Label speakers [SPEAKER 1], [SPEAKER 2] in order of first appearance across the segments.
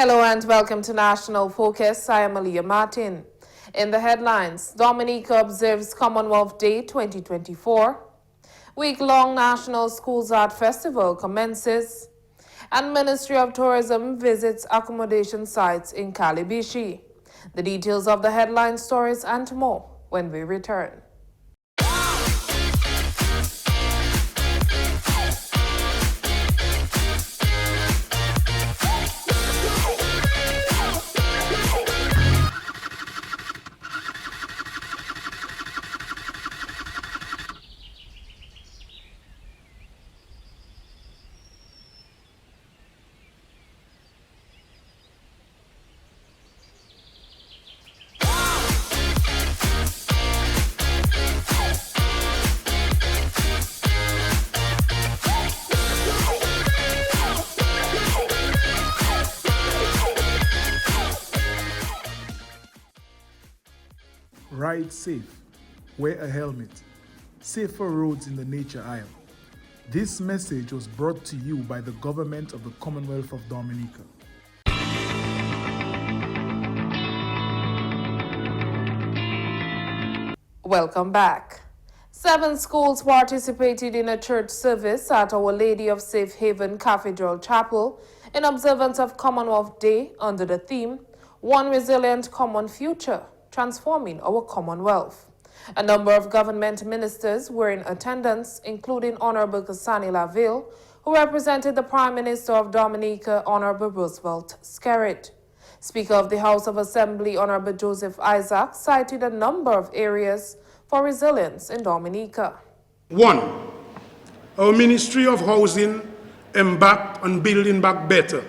[SPEAKER 1] Hello and welcome to National Focus. I am Aaliyah Martin. In the headlines, Dominica observes Commonwealth Day 2024. Week-long National Schools Art Festival commences. And Ministry of Tourism visits accommodation sites in Calibishie. The details of the headline stories and more when we return.
[SPEAKER 2] Ride safe, wear a helmet, safer roads in the nature aisle. This message was brought to you by the government of the Commonwealth of Dominica.
[SPEAKER 1] Welcome back. 7 schools participated in a church service at Our Lady of Safe Haven Cathedral Chapel in observance of Commonwealth Day under the theme, One Resilient Common Future, Transforming Our Commonwealth. A number of government ministers were in attendance, including Honorable Kasani Laville, who represented the Prime Minister of Dominica, Honorable Roosevelt Skerrit. Speaker of the House of Assembly, Honorable Joseph Isaac, cited a number of areas for resilience in Dominica.
[SPEAKER 3] 1. Our Ministry of Housing embarked on building back better,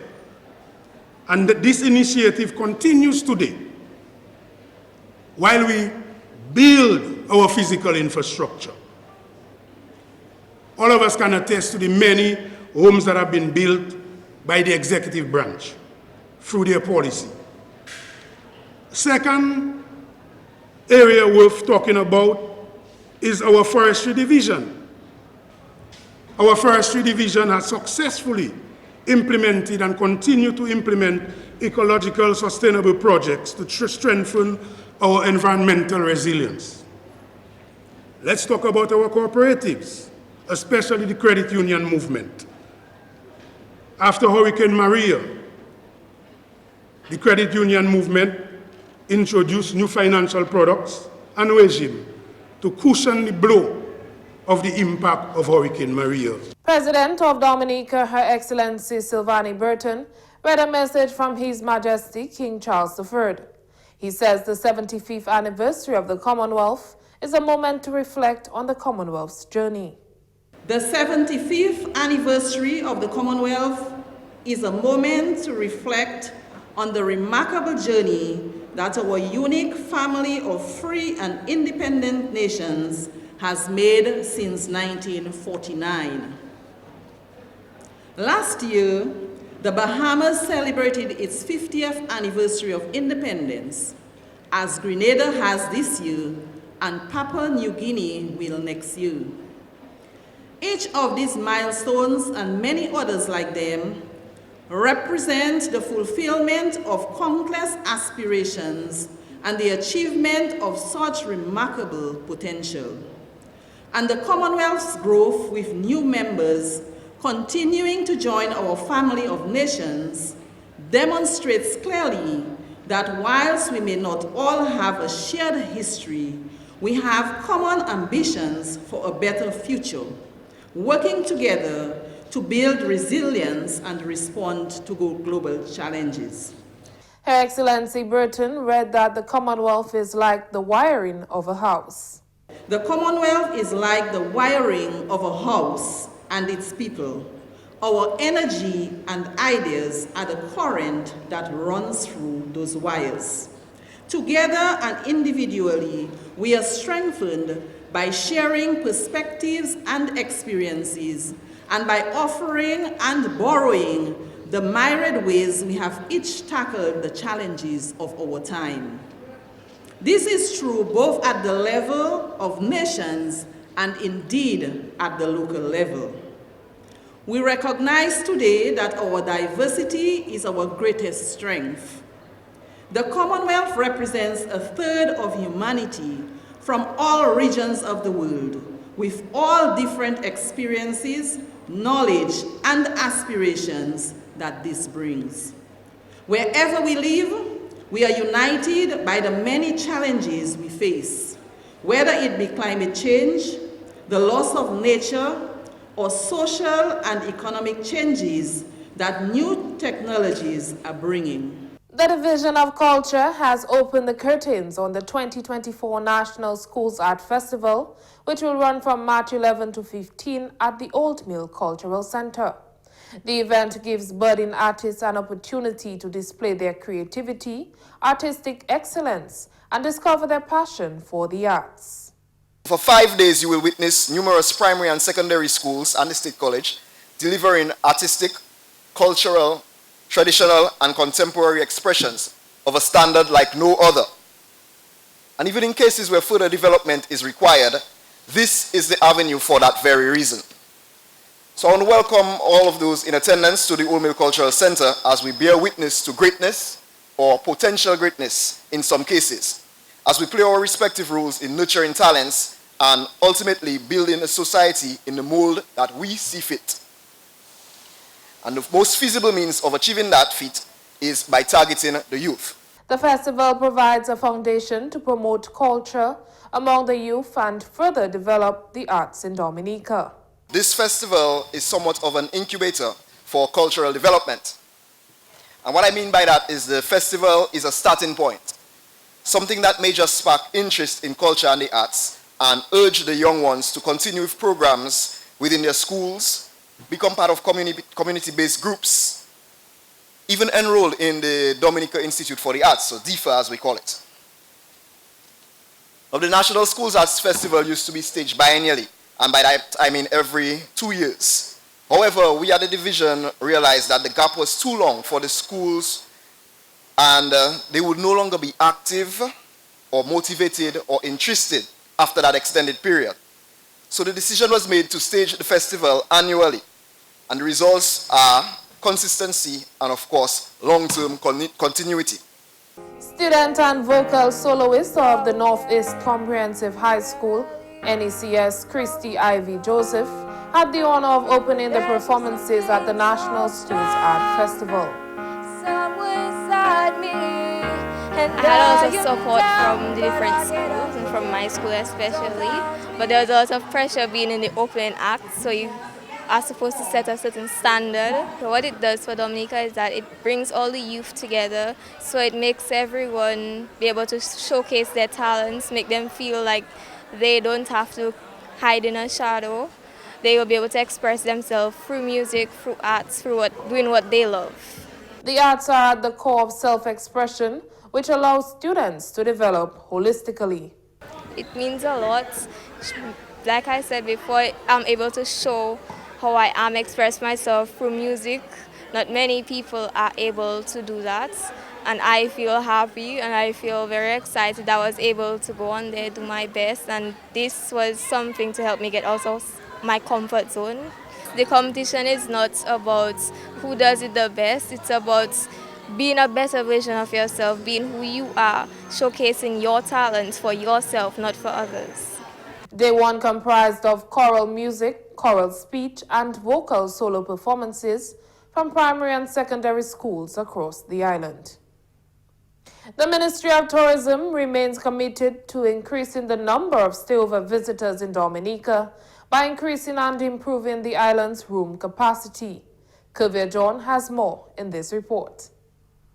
[SPEAKER 3] and this initiative continues today while we build our physical infrastructure. All of us can attest to the many homes that have been built by the executive branch through their policy. Second area worth talking about is our forestry division. Our forestry division has successfully implemented and continue to implement ecological sustainable projects to strengthen our environmental resilience. Let's talk about our cooperatives, especially the credit union movement. After Hurricane Maria, the credit union movement introduced new financial products and regime to cushion the blow of the impact of Hurricane Maria.
[SPEAKER 1] President of Dominica, Her Excellency Sylvanie Burton, read a message from His Majesty King Charles III. He says the 75th anniversary of the Commonwealth is a moment to reflect on the Commonwealth's journey.
[SPEAKER 4] The 75th anniversary of the Commonwealth is a moment to reflect on the remarkable journey that our unique family of free and independent nations has made since 1949. Last year, the Bahamas celebrated its 50th anniversary of independence, as Grenada has this year and Papua New Guinea will next year. Each of these milestones and many others like them represent the fulfillment of countless aspirations and the achievement of such remarkable potential. And the Commonwealth's growth with new members continuing to join our family of nations demonstrates clearly that whilst we may not all have a shared history, we have common ambitions for a better future, working together to build resilience and respond to global challenges.
[SPEAKER 1] Her Excellency Burton read that the Commonwealth is like the wiring of a house.
[SPEAKER 4] The Commonwealth is like the wiring of a house and its people. Our energy and ideas are the current that runs through those wires. Together and individually, we are strengthened by sharing perspectives and experiences, and by offering and borrowing the myriad ways we have each tackled the challenges of our time. This is true both at the level of nations and indeed at the local level. We recognize today that our diversity is our greatest strength. The Commonwealth represents a third of humanity from all regions of the world, with all different experiences, knowledge, and aspirations that this brings. Wherever we live, we are united by the many challenges we face, whether it be climate change, the loss of nature, or social and economic changes that new technologies are bringing.
[SPEAKER 1] The Division of Culture has opened the curtains on the 2024 National Schools Art Festival, which will run from March 11 to 15 at the Old Mill Cultural Center. The event gives budding artists an opportunity to display their creativity, artistic excellence, and discover their passion for the arts.
[SPEAKER 5] For 5 days, you will witness numerous primary and secondary schools and the State College delivering artistic, cultural, traditional, and contemporary expressions of a standard like no other. And even in cases where further development is required, this is the avenue for that very reason. So I want to welcome all of those in attendance to the Old Mill Cultural Center as we bear witness to greatness or potential greatness in some cases, as we play our respective roles in nurturing talents and ultimately building a society in the mold that we see fit. And the most feasible means of achieving that feat is by targeting the youth.
[SPEAKER 1] The festival provides a foundation to promote culture among the youth and further develop the arts in Dominica.
[SPEAKER 5] This festival is somewhat of an incubator for cultural development. And what I mean by that is the festival is a starting point, something that may just spark interest in culture and the arts and urge the young ones to continue with programs within their schools, become part of community-based groups, even enroll in the Dominica Institute for the Arts, so DIFA as we call it. Now, the National Schools Arts Festival used to be staged biennially, and by that I mean every 2 years. However, we at the division realized that the gap was too long for the schools, and they would no longer be active or motivated or interested after that extended period. So the decision was made to stage the festival annually, and the results are consistency and, of course, long-term continuity.
[SPEAKER 1] Student and vocal soloist of the Northeast Comprehensive High School, NECS Christy Ivy Joseph, had the honor of opening the performances at the National Schools Art Festival.
[SPEAKER 6] I had also support from the different schools and from my school especially, but there was a lot of pressure being in the opening act, so you are supposed to set a certain standard. So what it does for Dominica is that it brings all the youth together, so it makes everyone be able to showcase their talents, make them feel like they don't have to hide in a shadow. They will be able to express themselves through music, through arts, through doing what they love.
[SPEAKER 1] The arts are at the core of self-expression, which allows students to develop holistically.
[SPEAKER 6] It means a lot. Like I said before, I'm able to show how I am, express myself through music. Not many people are able to do that, and I feel happy and I feel very excited that I was able to go on there, do my best, and this was something to help me get out of my comfort zone. The competition is not about who does it the best, it's about being a better version of yourself, being who you are, showcasing your talents for yourself, not for others.
[SPEAKER 1] Day one comprised of choral music, choral speech, and vocal solo performances from primary and secondary schools across the island. The Ministry of Tourism remains committed to increasing the number of stayover visitors in Dominica by increasing and improving the island's room capacity. Kavya John has more in this report.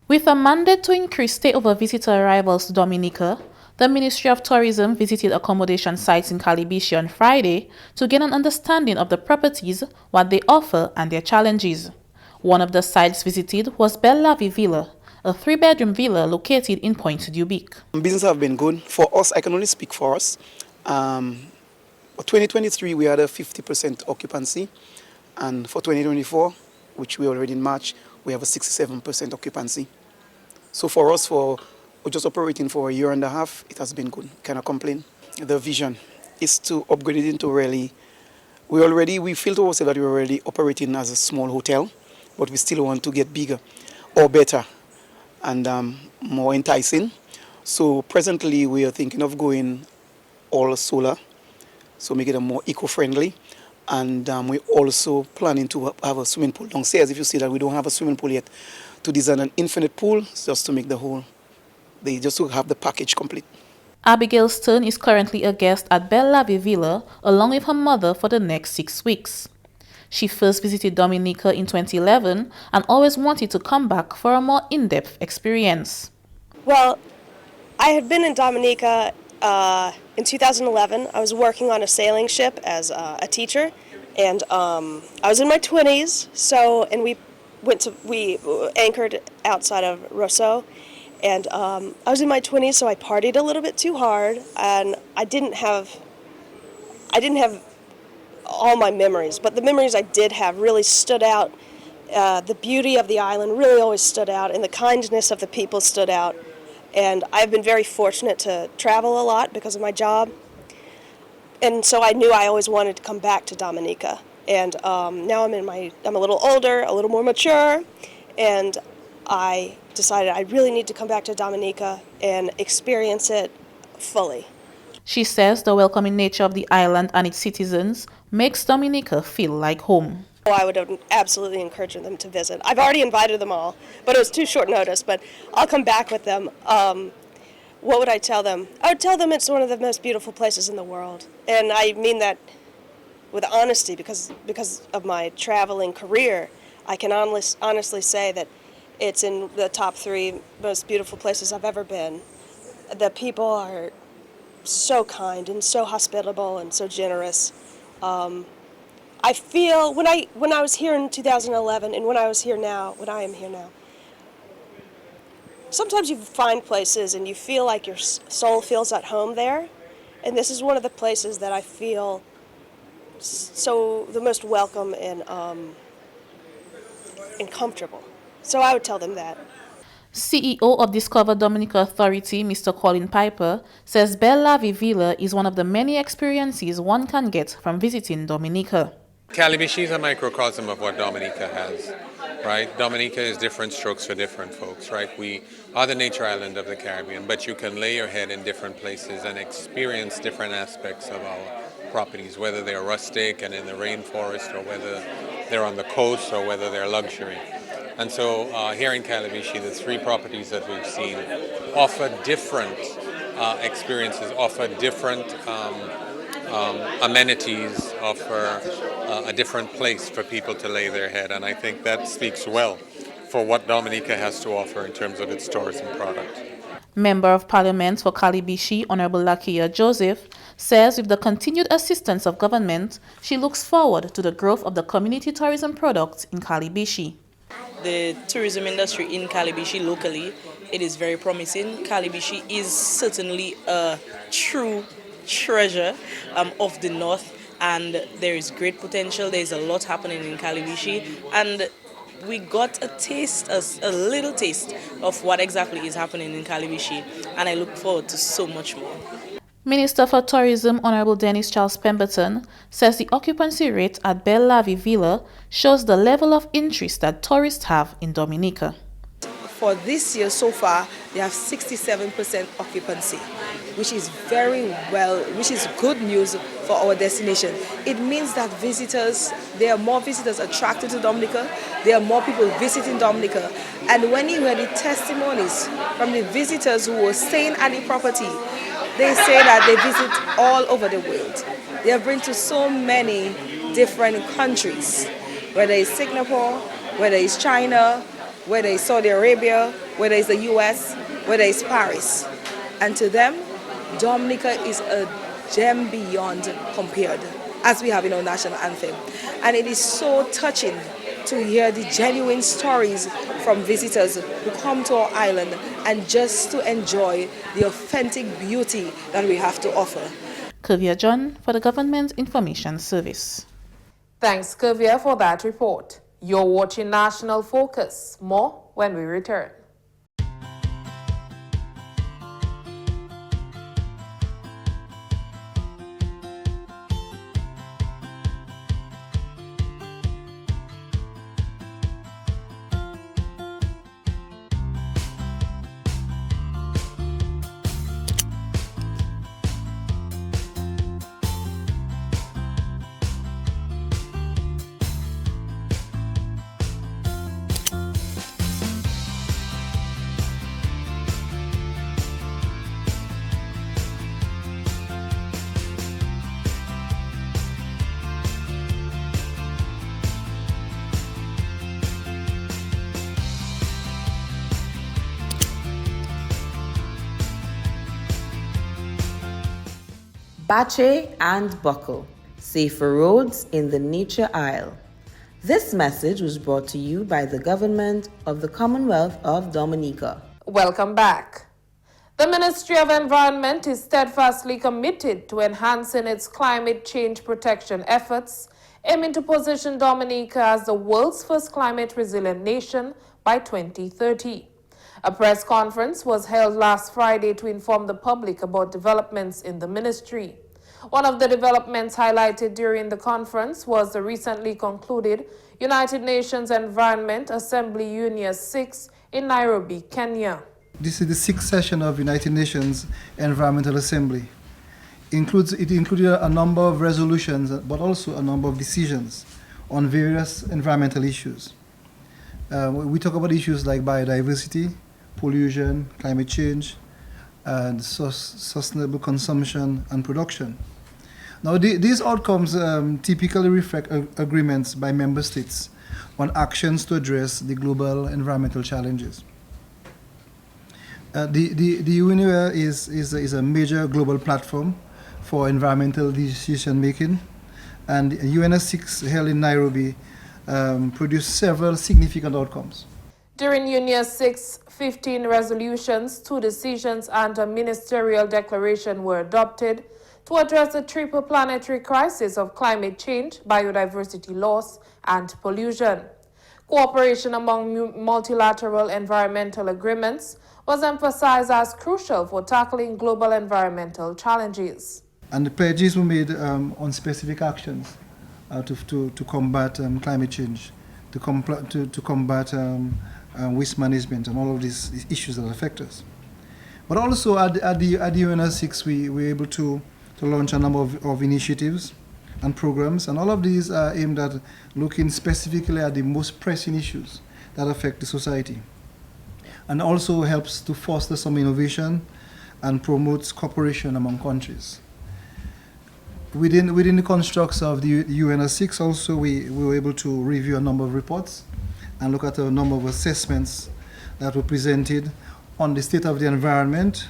[SPEAKER 7] With a mandate to increase stayover visitor arrivals to Dominica, the Ministry of Tourism visited accommodation sites in Calibishie on Friday to gain an understanding of the properties, what they offer, and their challenges. One of the sites visited was Bella Villa, a 3-bedroom villa located in Point Dubic.
[SPEAKER 8] Business have been good. For us, I can only speak for us. For 2023, we had a 50% occupancy, and for 2024, which we're already in March, we have a 67% occupancy. So for us, we're just operating for a year and a half, it has been good. Cannot complain. The vision is to upgrade it into really We feel to ourselves that we're already operating as a small hotel, but we still want to get bigger or better and more enticing. So presently we are thinking of going all solar, so make it more eco-friendly. And we're also planning to have a swimming pool downstairs. If you see that we don't have a swimming pool yet, to design an infinite pool just to make just to have the package complete.
[SPEAKER 7] Abigail Stone is currently a guest at Belle La Vie Villa along with her mother for the next 6 weeks. She first visited Dominica in 2011 and always wanted to come back for a more in-depth experience.
[SPEAKER 9] Well, I had been in Dominica in 2011. I was working on a sailing ship as a teacher, and I was in my 20s. And we anchored outside of Roseau, and I was in my 20s, so I partied a little bit too hard, and I didn't have all my memories, but the memories I did have really stood out. The beauty of the island really always stood out, and the kindness of the people stood out. And I've been very fortunate to travel a lot because of my job. And so I knew I always wanted to come back to Dominica. And now I'm a little older, a little more mature, and I decided I really need to come back to Dominica and experience it fully.
[SPEAKER 7] She says the welcoming nature of the island and its citizens makes Dominica feel like home.
[SPEAKER 9] I would absolutely encourage them to visit. I've already invited them all, but it was too short notice, but I'll come back with them. What would I tell them? I would tell them it's one of the most beautiful places in the world. And I mean that with honesty because of my traveling career. I can honestly say that it's in the top 3 most beautiful places I've ever been. The people are so kind and so hospitable and so generous. I feel when I was here in 2011 and when I am here now, sometimes you find places and you feel like your soul feels at home there, and this is one of the places that I feel the most welcome and comfortable. So I would tell them that.
[SPEAKER 7] CEO of Discover Dominica Authority, Mr. Colin Piper, says Belle La Vie Villa is one of the many experiences one can get from visiting Dominica.
[SPEAKER 10] Calibishie is a microcosm of what Dominica has, right? Dominica is different strokes for different folks, right? We are the nature island of the Caribbean, but you can lay your head in different places and experience different aspects of our properties, whether they're rustic and in the rainforest, or whether they're on the coast, or whether they're luxury. And so here in Calibishie, the 3 properties that we've seen offer different experiences, offer different amenities, offer a different place for people to lay their head. And I think that speaks well for what Dominica has to offer in terms of its tourism product.
[SPEAKER 7] Member of Parliament for Calibishie, Honorable Lakia Joseph, says with the continued assistance of government, she looks forward to the growth of the community tourism products in Calibishie.
[SPEAKER 11] The tourism industry in Calibishie locally, it is very promising. Calibishie is certainly a true treasure of the north, and there is great potential. There is a lot happening in Calibishie, and we got a little taste of what exactly is happening in Calibishie, and I look forward to so much more.
[SPEAKER 7] Minister for Tourism, Honorable Dennis Charles Pemberton, says the occupancy rate at Belle La Vie Villa shows the level of interest that tourists have in Dominica.
[SPEAKER 12] For this year so far, they have 67% occupancy, which is which is good news for our destination. It means that there are more visitors attracted to Dominica, there are more people visiting Dominica, and when you hear the testimonies from the visitors who were staying at the property, they say that they visit all over the world. They have been to so many different countries, whether it's Singapore, whether it's China, whether it's Saudi Arabia, whether it's the US, whether it's Paris. And to them, Dominica is a gem beyond compared, as we have in our national anthem. And it is so touching to hear the genuine stories from visitors who come to our island and just to enjoy the authentic beauty that we have to offer.
[SPEAKER 7] Kavya John for the Government Information Service.
[SPEAKER 1] Thanks, Kavya, for that report. You're watching National Focus. More when we return.
[SPEAKER 13] Bache and buckle. Safer roads in the Nature Isle. This message was brought to you by the government of the Commonwealth of Dominica.
[SPEAKER 1] Welcome back. The Ministry of Environment is steadfastly committed to enhancing its climate change protection efforts, aiming to position Dominica as the world's first climate resilient nation by 2030. A press conference was held last Friday to inform the public about developments in the ministry. One of the developments highlighted during the conference was the recently concluded United Nations Environment Assembly UNIA 6 in Nairobi, Kenya.
[SPEAKER 14] This is the sixth session of United Nations Environmental Assembly. It included a number of resolutions, but also a number of decisions on various environmental issues. We talk about issues like biodiversity, pollution, climate change, and sustainable consumption and production. Now, these outcomes typically reflect agreements by member states on actions to address the global environmental challenges. The UNEA is a major global platform for environmental decision making, and UNEA 6 held in Nairobi produced several significant outcomes.
[SPEAKER 1] During UNIA 6, 15 resolutions, 2 decisions, and a ministerial declaration were adopted to address the triple planetary crisis of climate change, biodiversity loss, and pollution. Cooperation among multilateral environmental agreements was emphasized as crucial for tackling global environmental challenges.
[SPEAKER 14] And the pledges were made on specific actions to combat climate change, to combat waste management, and all of these issues that affect us. But also at the UNEA 6, we were able to launch a number of initiatives and programs, and all of these are aimed at looking specifically at the most pressing issues that affect the society, and also helps to foster some innovation and promotes cooperation among countries. Within the constructs of the UNEA 6 also, we were able to review a number of reports and look at a number of assessments that were presented on the state of the environment,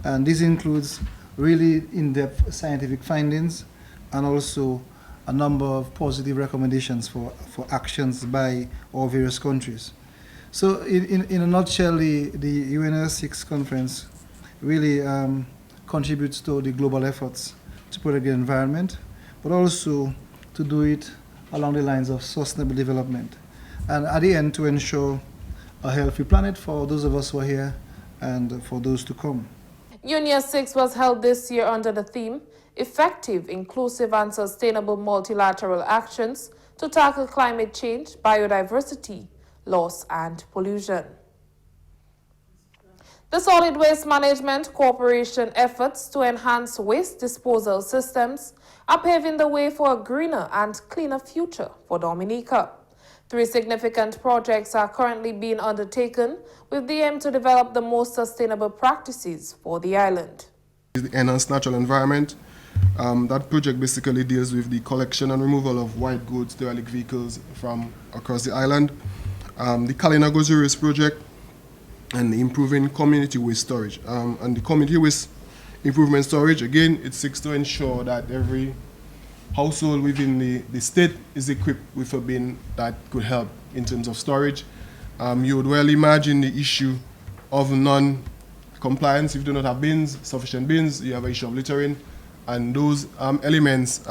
[SPEAKER 14] and this includes really in-depth scientific findings and also a number of positive recommendations for actions by all various countries. So in a nutshell, the UNEA 6 conference really contributes to the global efforts to protect the environment, but also to do it along the lines of sustainable development, and at the end to ensure a healthy planet for those of us who are here and for those to come.
[SPEAKER 1] UNIA 6 was held this year under the theme Effective, Inclusive and Sustainable Multilateral Actions to Tackle Climate Change, Biodiversity, Loss and Pollution. The Solid Waste Management Corporation efforts to enhance waste disposal systems are paving the way for a greener and cleaner future for Dominica. 3 significant projects are currently being undertaken with the aim to develop the most sustainable practices for the island.
[SPEAKER 15] The enhanced natural environment. That project basically deals with the collection and removal of white goods, derelict vehicles from across the island. The Calibishie waste project, and the improving community waste storage. And the community waste improvement storage, again, it seeks to ensure that every household within the state is equipped with a bin that could help in terms of storage. You would well imagine the issue of non-compliance. If you do not have bins, sufficient bins, you have an issue of littering, and those elements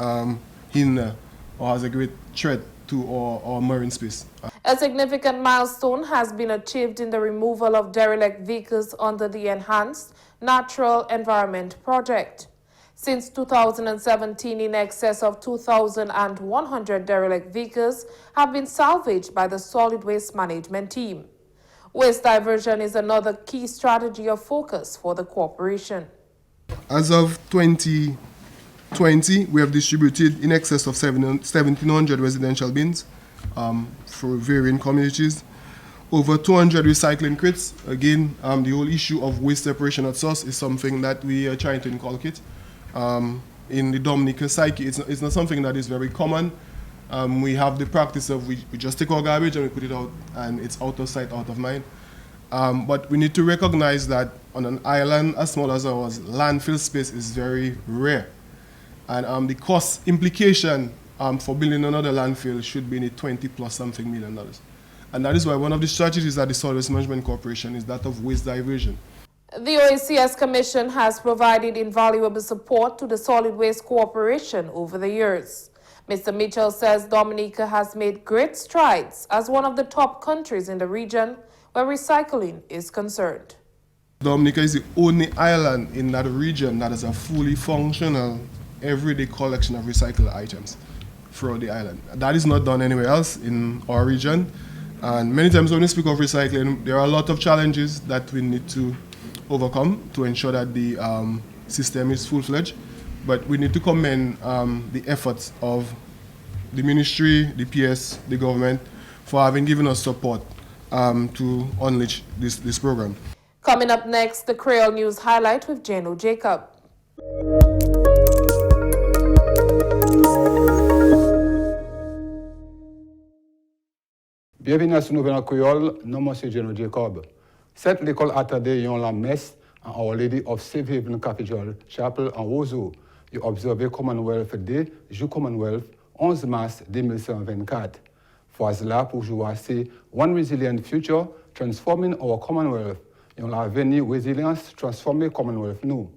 [SPEAKER 15] hinder or has a great threat to our marine space.
[SPEAKER 1] A significant milestone has been achieved in the removal of derelict vehicles under the Enhanced Natural Environment Project. Since 2017, in excess of 2,100 derelict vehicles have been salvaged by the Solid Waste Management team. Waste diversion is another key strategy of focus for the corporation.
[SPEAKER 15] As of 2020, we have distributed in excess of 1,700 residential bins for varying communities. Over 200 recycling crates. Again, the whole issue of waste separation at source is something that we are trying to inculcate. In the Dominica psyche, it's not something that is very common. We have the practice of we just take our garbage and we put it out, and it's out of sight, out of mind. But we need to recognize that on an island as small as ours, landfill space is very rare. And the cost implication for building another landfill should be in the 20+ something million dollars. And that is why one of the strategies at the Solid Waste Management Corporation is that of waste diversion.
[SPEAKER 1] The OACS Commission has provided invaluable support to the Solid Waste Corporation over the years. Mr. Mitchell says Dominica has made great strides as one of the top countries in the region where recycling is concerned.
[SPEAKER 15] Dominica is the only island in that region that has a fully functional everyday collection of recycled items throughout the island. That is not done anywhere else in our region. And many times when we speak of recycling, there are a lot of challenges that we need to overcome to ensure that the system is full-fledged. But we need to commend the efforts of the ministry, the PS, the government, for having given us support to unleash this program.
[SPEAKER 1] Coming up next, the Creole News Highlight with Jano Jacob.
[SPEAKER 16] Bienvenue sur Nouvelle Creole, non monsieur Jano Jacob. Cette l'école attendait yon la messe en Our Lady of Safe Haven Cathedral Chapel en Roseau. You observé Commonwealth Day, jour Commonwealth, 11 mars 2024. Fois là pour jouer c'est One Resilient Future, Transforming Our Commonwealth. Yon l'avenir résilience, transformer Commonwealth nous.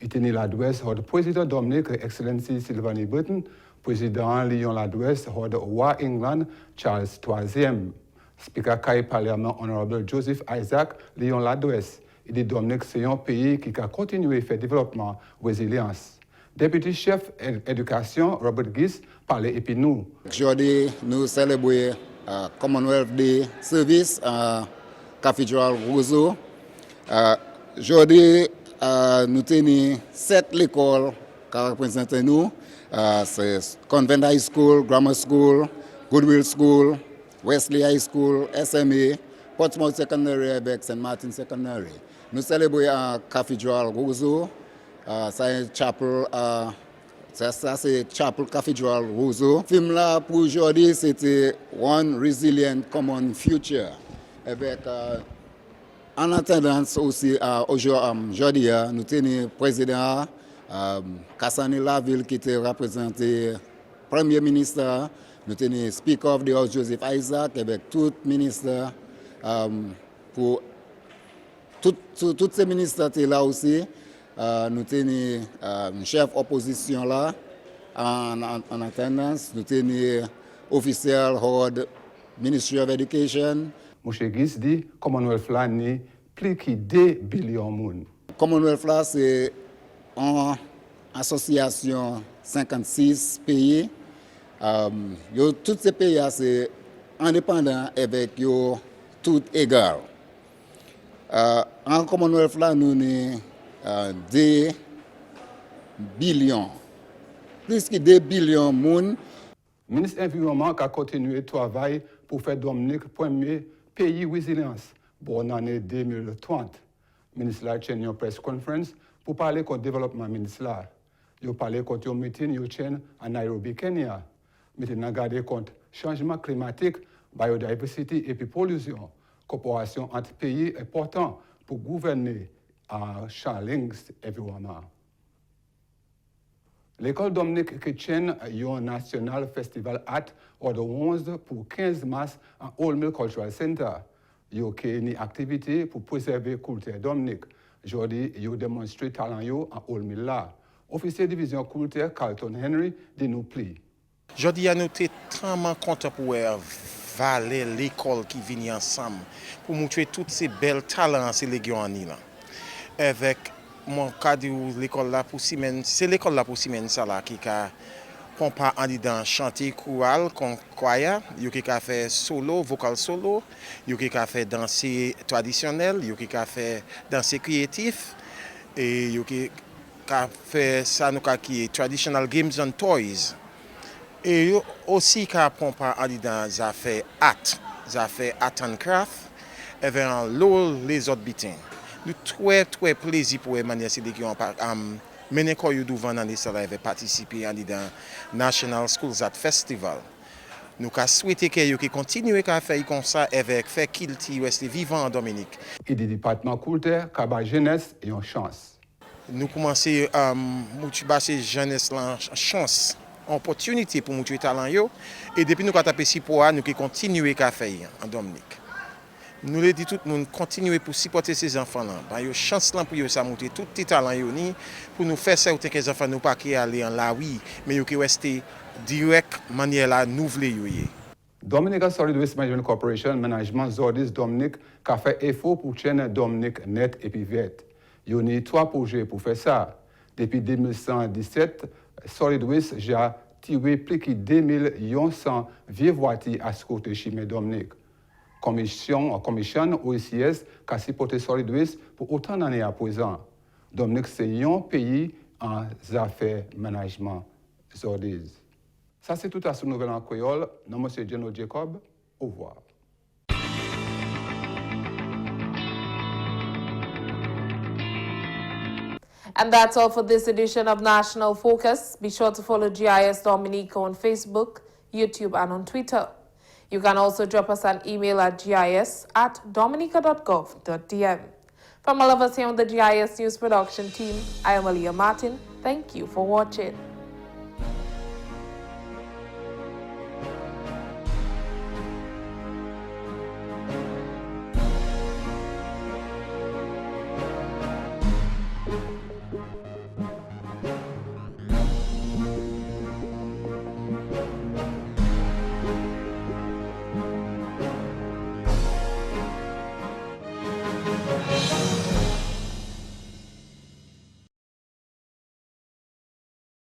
[SPEAKER 16] Itenir l'adresse hors président Dominique, Excellency Sylvanie Burton, président Lyon l'adresse hors roi England Charles III. Speaker Kai Parliament Honorable Joseph Isaac Lyon l'adresse. Il dit Dominique c'est un pays qui a continué à faire développement, résilience. Député chef éducation Robert Gis parlait et puis nous.
[SPEAKER 17] Aujourd'hui, nous célébrons Commonwealth Day service à Cathedral Roseau. Aujourd'hui, nous tenons 7 écoles qui représentent nous. C'est Convent High School, Grammar School, Goodwill School, Wesley High School, SMA, Portsmouth Secondary avec St. Martin Secondary. Nous célébrons à Cathedral Roseau. C'est Chapel, c'est Chapel Cathedral Roseau. Le film là pour aujourd'hui c'était One Resilient Common Future. Avec en attendant aussi aujourd'hui nous tenons le président Kassani Laville qui était représenté Premier ministre. Nous tenons le Speaker of the House Joseph Isaac avec tout ministre pour tous ces ministres étaient là aussi. Nous tenons un chef opposition là en attendance. Nous tenons officiel hors Ministry of Education.
[SPEAKER 16] M. Gis dit Commonwealth là ni plus que 2 billions de monde.
[SPEAKER 17] Commonwealth là c'est une association 56 pays. Tous ces pays c'est indépendant avec yo tout égal. En Commonwealth là nous avons 2 billions. Plus que 2 billions de monde.
[SPEAKER 16] Le ministre de l'Environnement a continué de travailler pour faire Dominique premier pays résilience pour l'année 2030. Le ministre a tenu une press conference pour parler du développement ministre. Il a parlé contre un meeting à Nairobi, Kenya. Il a gardé compte changement climatique, biodiversité et puis pollution. Coopération entre pays est important pour gouverner à challenge environnement. L'école Dominique chrétienne a un national festival at de 11 pour 15 mars à Old Mill Cultural Center. Il y a une activité pour préserver la culture Dominique. Aujourd'hui, il y a démontré talent à Old Mill là. Officier division culture Carlton Henry dit nous plie.
[SPEAKER 18] Aujourd'hui, nous sommes très contents pour valer l'école qui vient ensemble pour montrer tous ces belles talents ces légions avec mon cadre l'école là pour semaine c'est l'école là pour semaine ça là qui a pompa en dedans chanter choral con choir yo qui a fait solo vocal solo yo qui a fait danser traditionnel yo qui a fait danser créatif et yo qui a fait ça nous qui est traditional games and toys et yo aussi qui a pompa en dedans ça fait art and craft et vers l'eau les autres bitins. Nous très plaisir pour Emmanuel Sédéki mener quoi you devant dans les salles et participer à dans National Schools Art Festival. Nous avons souhaité que you continue à faire comme ça avec faire qu'il reste vivant en Dominique.
[SPEAKER 16] Et du département culture, Kaba jeunesse et une chance.
[SPEAKER 18] nous commencer à motiver jeunesse là chance, opportunité pour montrer talent yo et depuis nous taper si pour nous qui continuer à faire en Dominique. Nous les dit tout le monde continuer pour supporter ces enfants là. Ba yo chance là pour yo ça monter tout petit talent yo ni pour nous faire certain que les enfants nous pas qui aller en la oui, mais yo qui rester direct manière là nous voulons yo.
[SPEAKER 16] Dominica Solid Waste Management Corporation Management Zordis Dominique a fait effort pour chaîne Dominique net et puis verte. Il y a 3 projets pour faire ça. Depuis 2017, Solid Waste a tiré plus de 2100 vieilles voitures à ce côté chez Dominique. Commission OECS qui a supporté Solid Waste pour autant d'années à présent. Dominique, c'est un pays en affaires management Zordis. Ça, c'est tout à ce nouvel en créole. Non, M. Geno Jacob. Au revoir.
[SPEAKER 1] And that's all for this edition of National Focus. Be sure to follow GIS Dominica on Facebook, YouTube, and on Twitter. You can also drop us an email at gis@dominica.gov.dm. From all of us here on the GIS News Production team, I am Aaliyah Martin. Thank you for watching.